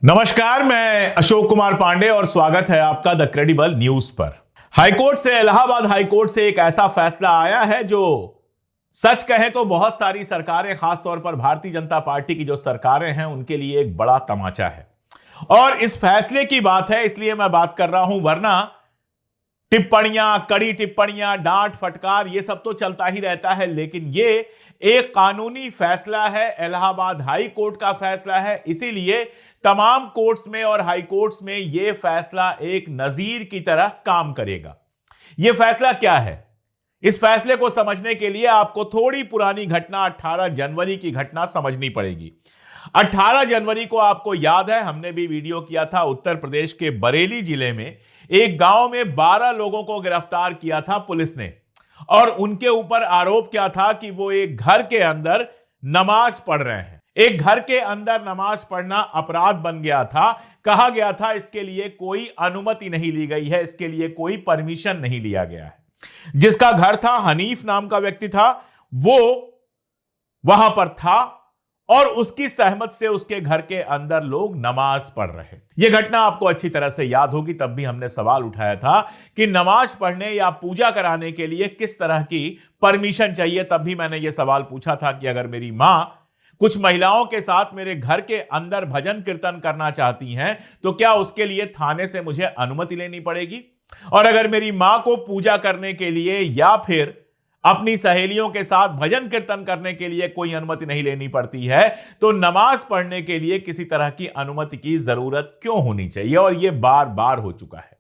नमस्कार, मैं अशोक कुमार पांडे और स्वागत है आपका द क्रेडिबल न्यूज पर। हाईकोर्ट से, इलाहाबाद हाईकोर्ट से एक ऐसा फैसला आया है जो सच कहें तो बहुत सारी सरकारें, खासतौर पर भारतीय जनता पार्टी की जो सरकारें हैं उनके लिए एक बड़ा तमाचा है। और इस फैसले की बात है इसलिए मैं बात कर रहा हूं, वरना टिप्पणियां, कड़ी टिप्पणियां, डांट फटकार ये सब तो चलता ही रहता है, लेकिन ये एक कानूनी फैसला है, इलाहाबाद हाई कोर्ट का फैसला है। इसीलिए तमाम कोर्ट्स में और हाई कोर्ट्स में यह फैसला एक नजीर की तरह काम करेगा। यह फैसला क्या है, इस फैसले को समझने के लिए आपको थोड़ी पुरानी घटना, 18 जनवरी की घटना समझनी पड़ेगी। 18 जनवरी को आपको याद है, हमने भी वीडियो किया था, उत्तर प्रदेश के बरेली जिले में एक गांव में 12 लोगों को गिरफ्तार किया था पुलिस ने। और उनके ऊपर आरोप क्या था कि वो एक घर के अंदर नमाज पढ़ रहे हैं। एक घर के अंदर नमाज पढ़ना अपराध बन गया था। कहा गया था इसके लिए कोई अनुमति नहीं ली गई है, इसके लिए कोई परमिशन नहीं लिया गया है। जिसका घर था, हनीफ नाम का व्यक्ति था, वो वहां पर था और उसकी सहमत से उसके घर के अंदर लोग नमाज पढ़ रहे। यह घटना आपको अच्छी तरह से याद होगी। तब भी हमने सवाल उठाया था कि नमाज पढ़ने या पूजा कराने के लिए किस तरह की परमिशन चाहिए। तब भी मैंने यह सवाल पूछा था कि अगर मेरी मां कुछ महिलाओं के साथ मेरे घर के अंदर भजन कीर्तन करना चाहती हैं तो क्या उसके लिए थाने से मुझे अनुमति लेनी पड़ेगी? और अगर मेरी मां को पूजा करने के लिए या फिर अपनी सहेलियों के साथ भजन कीर्तन करने के लिए कोई अनुमति नहीं लेनी पड़ती है, तो नमाज पढ़ने के लिए किसी तरह की अनुमति की जरूरत क्यों होनी चाहिए? और यह बार बार हो चुका है।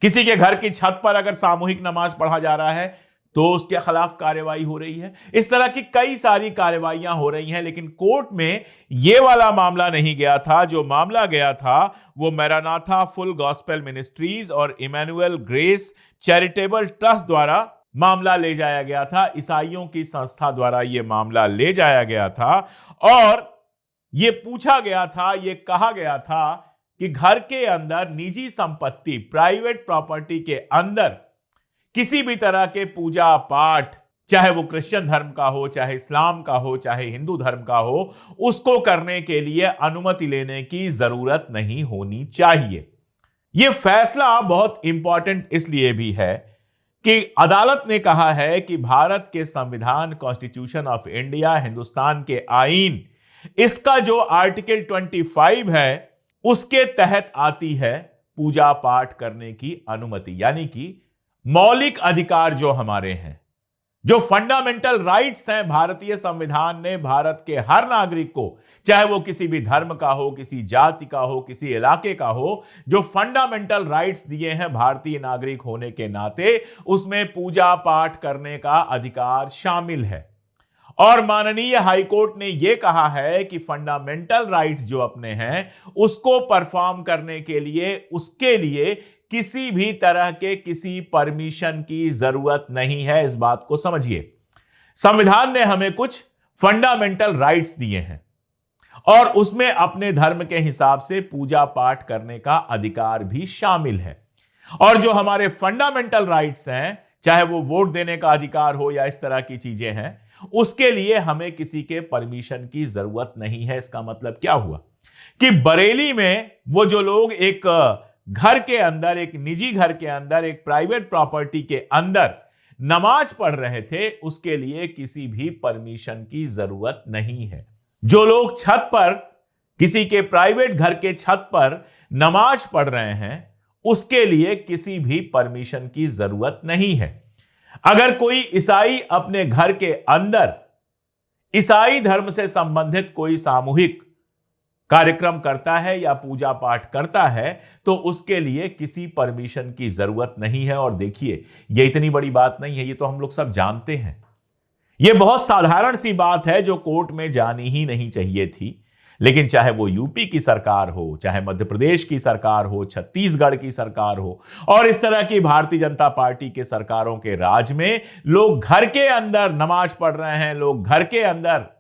किसी के घर की छत पर अगर सामूहिक नमाज पढ़ा जा रहा है तो उसके खिलाफ कार्रवाई हो रही है। इस तरह की कई सारी कार्रवाइयां हो रही हैं, लेकिन कोर्ट में यह वाला मामला नहीं गया था। जो मामला गया था वो मैरानाथा फुल गॉस्पेल मिनिस्ट्रीज और इमैनुअल ग्रेस चैरिटेबल ट्रस्ट द्वारा मामला ले जाया गया था। ईसाइयों की संस्था द्वारा यह मामला ले जाया गया था और यह पूछा गया था, यह कहा गया था कि घर के अंदर निजी संपत्ति, प्राइवेट प्रॉपर्टी के अंदर किसी भी तरह के पूजा पाठ, चाहे वो क्रिश्चियन धर्म का हो, चाहे इस्लाम का हो, चाहे हिंदू धर्म का हो, उसको करने के लिए अनुमति लेने की जरूरत नहीं होनी चाहिए। यह फैसला बहुत इंपॉर्टेंट इसलिए भी है कि अदालत ने कहा है कि भारत के संविधान, कॉन्स्टिट्यूशन ऑफ इंडिया, हिंदुस्तान के आईन, इसका जो आर्टिकल 25 है उसके तहत आती है पूजा पाठ करने की अनुमति। यानी कि मौलिक अधिकार जो हमारे हैं, जो फंडामेंटल राइट्स हैं, भारतीय संविधान ने भारत के हर नागरिक को, चाहे वो किसी भी धर्म का हो, किसी जाति का हो, किसी इलाके का हो, जो फंडामेंटल राइट्स दिए हैं भारतीय नागरिक होने के नाते, उसमें पूजा पाठ करने का अधिकार शामिल है। और माननीय हाईकोर्ट ने यह कहा है कि फंडामेंटल राइट्स जो अपने हैं उसको परफॉर्म करने के लिए, उसके लिए किसी भी तरह के किसी परमिशन की जरूरत नहीं है। इस बात को समझिए, संविधान ने हमें कुछ फंडामेंटल राइट्स दिए हैं और उसमें अपने धर्म के हिसाब से पूजा पाठ करने का अधिकार भी शामिल है। और जो हमारे फंडामेंटल राइट्स हैं, चाहे वो वोट देने का अधिकार हो या इस तरह की चीजें हैं, उसके लिए हमें किसी के परमिशन की जरूरत नहीं है। इसका मतलब क्या हुआ कि बरेली में वो जो लोग एक घर के अंदर, एक निजी घर के अंदर, एक प्राइवेट प्रॉपर्टी के अंदर नमाज पढ़ रहे थे, उसके लिए किसी भी परमिशन की जरूरत नहीं है। जो लोग छत पर, किसी के प्राइवेट घर के छत पर नमाज पढ़ रहे हैं, उसके लिए किसी भी परमिशन की जरूरत नहीं है। अगर कोई ईसाई अपने घर के अंदर ईसाई धर्म से संबंधित कोई सामूहिक कार्यक्रम करता है या पूजा पाठ करता है तो उसके लिए किसी परमिशन की जरूरत नहीं है। और देखिए, यह इतनी बड़ी बात नहीं है, ये तो हम लोग सब जानते हैं। यह बहुत साधारण सी बात है जो कोर्ट में जानी ही नहीं चाहिए थी। लेकिन चाहे वो यूपी की सरकार हो, चाहे मध्य प्रदेश की सरकार हो, छत्तीसगढ़ की सरकार हो, और इस तरह की भारतीय जनता पार्टी के सरकारों के राज में लोग घर के अंदर नमाज पढ़ रहे हैं, लोग घर के अंदर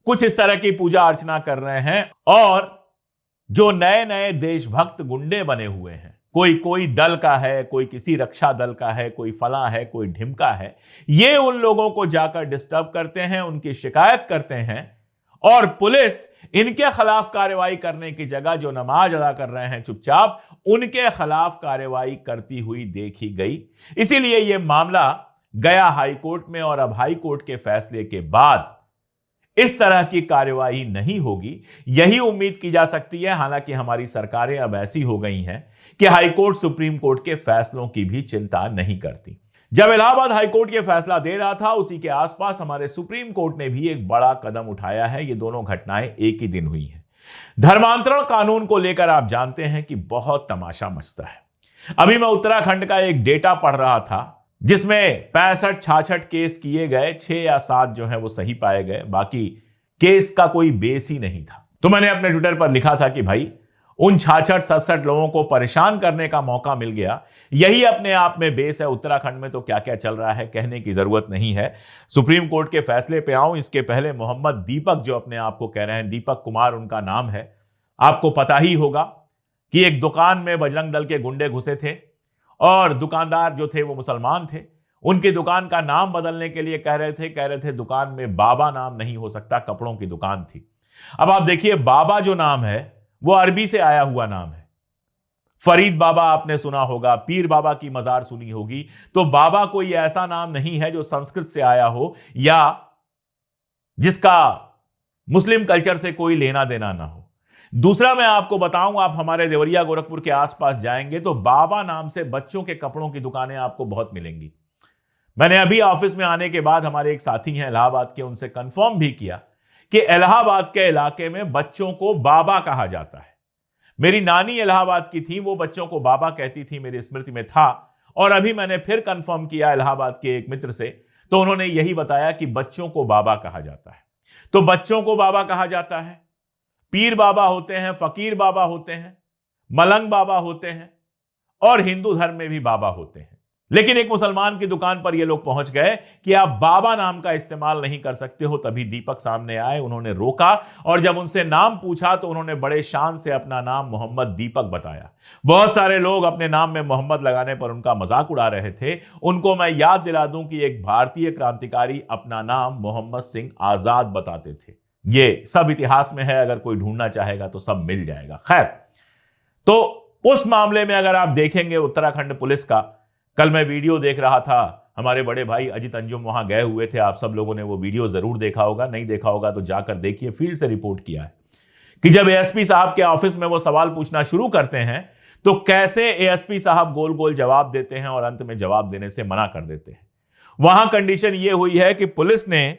कुछ इस तरह की पूजा अर्चना कर रहे हैं। और जो नए नए देशभक्त गुंडे बने हुए हैं, कोई दल का है, कोई किसी रक्षा दल का है, कोई फला है, कोई ढिमका है, ये उन लोगों को जाकर डिस्टर्ब करते हैं, उनकी शिकायत करते हैं और पुलिस इनके खिलाफ कार्रवाई करने की जगह जो नमाज अदा कर रहे हैं चुपचाप, उनके खिलाफ कार्रवाई करती हुई देखी गई। इसीलिए यह मामला गया हाईकोर्ट में और अब हाईकोर्ट के फैसले के बाद इस तरह की कार्रवाई नहीं होगी, यही उम्मीद की जा सकती है। हालांकि हमारी सरकारें अब ऐसी हो गई हैं कि हाईकोर्ट सुप्रीम कोर्ट के फैसलों की भी चिंता नहीं करती। जब इलाहाबाद हाईकोर्ट ये फैसला दे रहा था, उसी के आसपास हमारे सुप्रीम कोर्ट ने भी एक बड़ा कदम उठाया है। ये दोनों घटनाएं एक ही दिन हुई हैं। धर्मांतरण कानून को लेकर आप जानते हैं कि बहुत तमाशा मचता है। अभी मैं उत्तराखंड का एक डेटा पढ़ रहा था जिसमें 65-66 केस किए गए, 6 या 7 जो है वो सही पाए गए, बाकी केस का कोई बेस ही नहीं था। तो मैंने अपने ट्विटर पर लिखा था कि भाई उन 66-67 लोगों को परेशान करने का मौका मिल गया, यही अपने आप में बेस है। उत्तराखंड में तो क्या क्या चल रहा है कहने की जरूरत नहीं है। सुप्रीम कोर्ट के फैसले पे आऊं इसके पहले मोहम्मद दीपक, जो अपने आप को कह रहे हैं, दीपक कुमार उनका नाम है, आपको पता ही होगा कि एक दुकान में बजरंग दल के गुंडे घुसे थे और दुकानदार जो थे वो मुसलमान थे। उनकी दुकान का नाम बदलने के लिए कह रहे थे दुकान में बाबा नाम नहीं हो सकता, कपड़ों की दुकान थी। अब आप देखिए, बाबा जो नाम है वो अरबी से आया हुआ नाम है। फरीद बाबा आपने सुना होगा, पीर बाबा की मजार सुनी होगी। तो बाबा कोई ऐसा नाम नहीं है जो संस्कृत से आया हो या जिसका मुस्लिम कल्चर से कोई लेना देना ना हो। दूसरा मैं आपको बताऊं, आप हमारे देवरिया गोरखपुर के आसपास जाएंगे तो बाबा नाम से बच्चों के कपड़ों की दुकानें आपको बहुत मिलेंगी। मैंने अभी ऑफिस में आने के बाद हमारे एक साथी हैं इलाहाबाद के, उनसे कंफर्म भी किया कि इलाहाबाद के इलाके में बच्चों को बाबा कहा जाता है। मेरी नानी इलाहाबाद की थी, वो बच्चों को बाबा कहती थी, मेरी स्मृति में था। और अभी मैंने फिर कंफर्म किया इलाहाबाद के एक मित्र से, तो उन्होंने यही बताया कि बच्चों को बाबा कहा जाता है। तो बच्चों को बाबा कहा जाता है, पीर बाबा होते हैं, फकीर बाबा होते हैं, मलंग बाबा होते हैं और हिंदू धर्म में भी बाबा होते हैं। लेकिन एक मुसलमान की दुकान पर ये लोग पहुंच गए कि आप बाबा नाम का इस्तेमाल नहीं कर सकते हो। तभी दीपक सामने आए, उन्होंने रोका और जब उनसे नाम पूछा तो उन्होंने बड़े शान से अपना नाम मोहम्मद दीपक बताया। बहुत सारे लोग अपने नाम में मोहम्मद लगाने पर उनका मजाक उड़ा रहे थे। उनको मैं याद दिला दूं कि एक भारतीय क्रांतिकारी अपना नाम मोहम्मद सिंह आजाद बताते थे। ये सब इतिहास में है, अगर कोई ढूंढना चाहेगा तो सब मिल जाएगा। खैर, तो उस मामले में अगर आप देखेंगे उत्तराखंड पुलिस का, कल मैं वीडियो देख रहा था, हमारे बड़े भाई अजित अंजुम वहां गए हुए थे। आप सब लोगों ने वो वीडियो जरूर देखा होगा, नहीं देखा होगा तो जाकर देखिए। फील्ड से रिपोर्ट किया है कि जब एएसपी साहब के ऑफिस में वो सवाल पूछना शुरू करते हैं तो कैसे एएसपी साहब गोल गोल जवाब देते हैं और अंत में जवाब देने से मना कर देते हैं। वहां कंडीशन ये हुई है कि पुलिस ने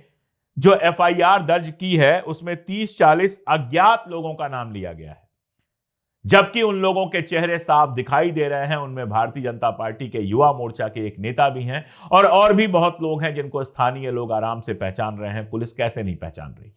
जो एफआईआर दर्ज की है उसमें 30-40 अज्ञात लोगों का नाम लिया गया है, जबकि उन लोगों के चेहरे साफ दिखाई दे रहे हैं। उनमें भारतीय जनता पार्टी के युवा मोर्चा के एक नेता भी हैं और भी बहुत लोग हैं जिनको स्थानीय लोग आराम से पहचान रहे हैं। पुलिस कैसे नहीं पहचान रही है?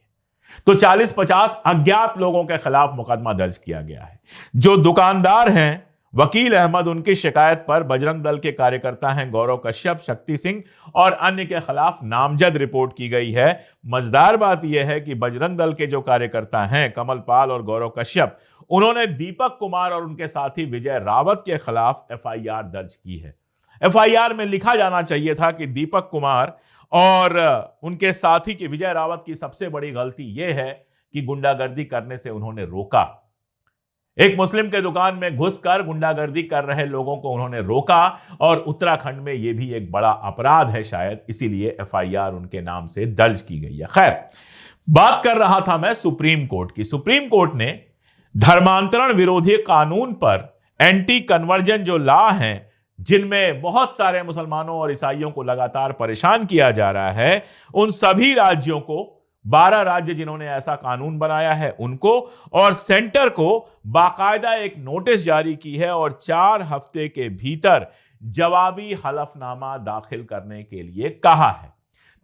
तो 40-50 अज्ञात लोगों के खिलाफ मुकदमा दर्ज किया गया है। जो दुकानदार हैं वकील अहमद, उनकी शिकायत पर बजरंग दल के कार्यकर्ता हैं गौरव कश्यप, शक्ति सिंह और अन्य के खिलाफ नामजद रिपोर्ट की गई है। मजेदार बात यह है कि बजरंग दल के जो कार्यकर्ता हैं कमल पाल और गौरव कश्यप, उन्होंने दीपक कुमार और उनके साथी विजय रावत के खिलाफ एफआईआर दर्ज की है। एफआईआर में लिखा जाना चाहिए था कि दीपक कुमार और उनके साथी की विजय रावत की सबसे बड़ी गलती यह है कि गुंडागर्दी करने से उन्होंने रोका। एक मुस्लिम के दुकान में घुसकर गुंडागर्दी कर रहे लोगों को उन्होंने रोका और उत्तराखंड में यह भी एक बड़ा अपराध है शायद, इसीलिए एफआईआर उनके नाम से दर्ज की गई है। खैर, बात कर रहा था मैं सुप्रीम कोर्ट की। सुप्रीम कोर्ट ने धर्मांतरण विरोधी कानून पर, एंटी कन्वर्जन जो लॉ हैं जिनमें बहुत सारे मुसलमानों और ईसाइयों को लगातार परेशान किया जा रहा है, उन सभी राज्यों को, 12 राज्य जिन्होंने ऐसा कानून बनाया है उनको और सेंटर को बाकायदा एक नोटिस जारी की है और 4 हफ्ते के भीतर जवाबी हलफनामा दाखिल करने के लिए कहा है।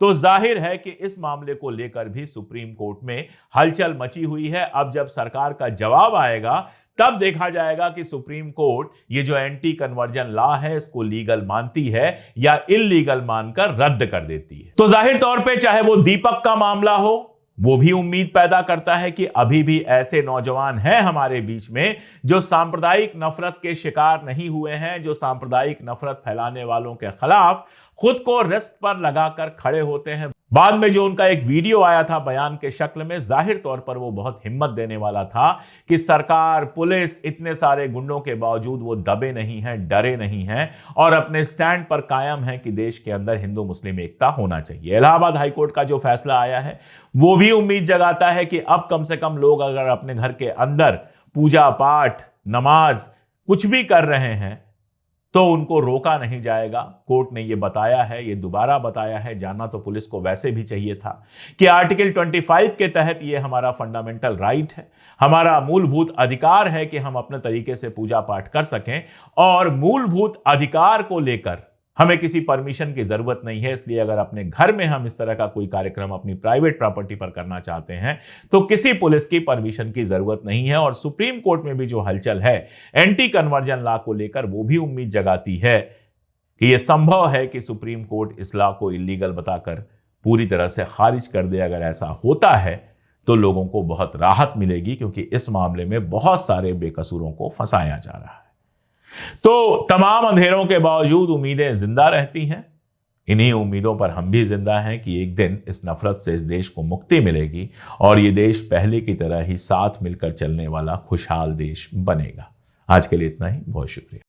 तो जाहिर है कि इस मामले को लेकर भी सुप्रीम कोर्ट में हलचल मची हुई है। अब जब सरकार का जवाब आएगा तब देखा जाएगा कि सुप्रीम कोर्ट ये जो एंटी कन्वर्जन लॉ है इसको लीगल मानती है या इल्लीगल मानकर रद्द कर देती है। तो जाहिर तौर पे चाहे वो दीपक का मामला हो, वो भी उम्मीद पैदा करता है कि अभी भी ऐसे नौजवान हैं हमारे बीच में जो सांप्रदायिक नफरत के शिकार नहीं हुए हैं, जो सांप्रदायिक नफरत फैलाने वालों के खिलाफ खुद को रिस्क पर लगाकर खड़े होते हैं। बाद में जो उनका एक वीडियो आया था बयान के शक्ल में, जाहिर तौर पर वो बहुत हिम्मत देने वाला था कि सरकार, पुलिस, इतने सारे गुंडों के बावजूद वो दबे नहीं हैं, डरे नहीं हैं और अपने स्टैंड पर कायम हैं कि देश के अंदर हिंदू मुस्लिम एकता होना चाहिए। इलाहाबाद हाईकोर्ट का जो फैसला आया है वो भी उम्मीद जगाता है कि अब कम से कम लोग अगर अपने घर के अंदर पूजा पाठ, नमाज कुछ भी कर रहे हैं तो उनको रोका नहीं जाएगा। कोर्ट ने यह बताया है, यह दोबारा बताया है, जानना तो पुलिस को वैसे भी चाहिए था कि आर्टिकल 25 के तहत यह हमारा फंडामेंटल राइट है, हमारा मूलभूत अधिकार है कि हम अपने तरीके से पूजा पाठ कर सकें और मूलभूत अधिकार को लेकर हमें किसी परमिशन की जरूरत नहीं है। इसलिए अगर अपने घर में हम इस तरह का कोई कार्यक्रम अपनी प्राइवेट प्रॉपर्टी पर करना चाहते हैं तो किसी पुलिस की परमिशन की जरूरत नहीं है। और सुप्रीम कोर्ट में भी जो हलचल है एंटी कन्वर्जन लॉ को लेकर, वो भी उम्मीद जगाती है कि यह संभव है कि सुप्रीम कोर्ट इस लॉ को इलीगल बताकर पूरी तरह से खारिज कर दे। अगर ऐसा होता है तो लोगों को बहुत राहत मिलेगी, क्योंकि इस मामले में बहुत सारे बेकसूरों को फंसाया जा रहा है। तो तमाम अंधेरों के बावजूद उम्मीदें जिंदा रहती हैं। इन्हीं उम्मीदों पर हम भी जिंदा हैं कि एक दिन इस नफरत से इस देश को मुक्ति मिलेगी और ये देश पहले की तरह ही साथ मिलकर चलने वाला खुशहाल देश बनेगा। आज के लिए इतना ही, बहुत शुक्रिया।